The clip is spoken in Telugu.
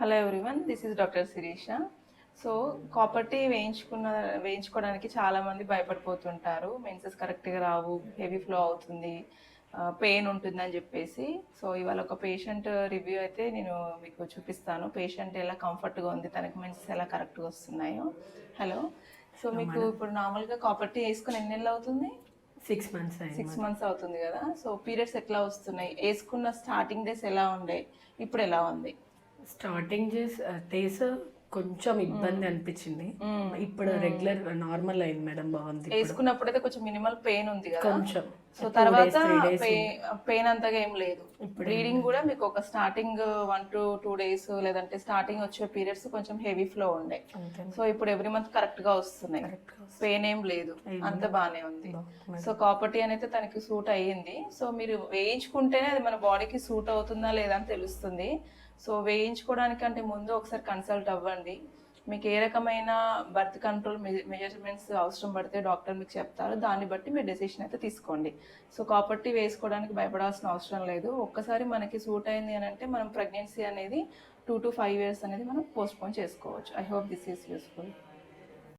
Hello everyone, this is doctor Shirisha. So copper T వేయించుకోవడానికి చాలామంది భయపడిపోతుంటారు. మెన్సెస్ కరెక్ట్గా రావు, హెవీ ఫ్లో అవుతుంది, పెయిన్ ఉంటుంది అని చెప్పేసి. సో ఇవాళ ఒక పేషెంట్ రివ్యూ అయితే నేను మీకు చూపిస్తాను. పేషెంట్ ఎలా కంఫర్ట్గా ఉంది, తనకి మెన్సెస్ ఎలా కరెక్ట్గా వస్తున్నాయో. హలో, సో మీకు ఇప్పుడు నార్మల్గా కాపర్టీ వేసుకుని ఎన్ని నెలలు అవుతుంది? 6 months. 6 months అవుతుంది కదా. సో పీరియడ్స్ ఎట్లా వస్తున్నాయి? వేసుకున్న స్టార్టింగ్ డేస్ ఎలా ఉండే, ఇప్పుడు ఎలా ఉంది? స్టార్టింగ్ డేస్ కొంచెం ఇబ్బంది అనిపించింది. ఇప్పుడు రెగ్యులర్ నార్మల్ అయింది మేడం, బాగుంది. వేసుకున్నప్పుడు అయితే కొంచెం మినిమల్ పెయిన్ ఉంది కదా కొంచెం. సో తర్వాత పెయిన్ అంతగా ఏం లేదు. బ్లీడింగ్ కూడా మీకు ఒక స్టార్టింగ్ 1 to 2 days లేదంటే స్టార్టింగ్ వచ్చే పీరియడ్స్ కొంచెం హెవీ ఫ్లో ఉండే. సో ఇప్పుడు ఎవ్రీ మంత్ కరెక్ట్ గా వస్తున్నాయి, పెయిన్ ఏం లేదు, అంత బానే ఉంది. సో కాపర్టీ అనేది తనకి సూట్ అయ్యింది. సో మీరు వేయించుకుంటేనే అది మన బాడీకి సూట్ అవుతుందా లేదా అని తెలుస్తుంది. సో వేయించుకోవడానికంటే ముందు ఒకసారి కన్సల్ట్ అవ్వండి. మీకు ఏ రకమైన బర్త్ కంట్రోల్ మెజర్మెంట్స్ అవసరం పడితే డాక్టర్ మీకు చెప్తారు. దాన్ని బట్టి మీరు డెసిషన్ అయితే తీసుకోండి. సో కాపర్టీ వేసుకోవడానికి భయపడాల్సిన అవసరం లేదు. ఒక్కసారి మనకి సూట్ అయింది అని అంటే మనం ప్రెగ్నెన్సీ అనేది 2 to 5 years అనేది మనం పోస్ట్పోన్ చేసుకోవచ్చు. I hope this is useful.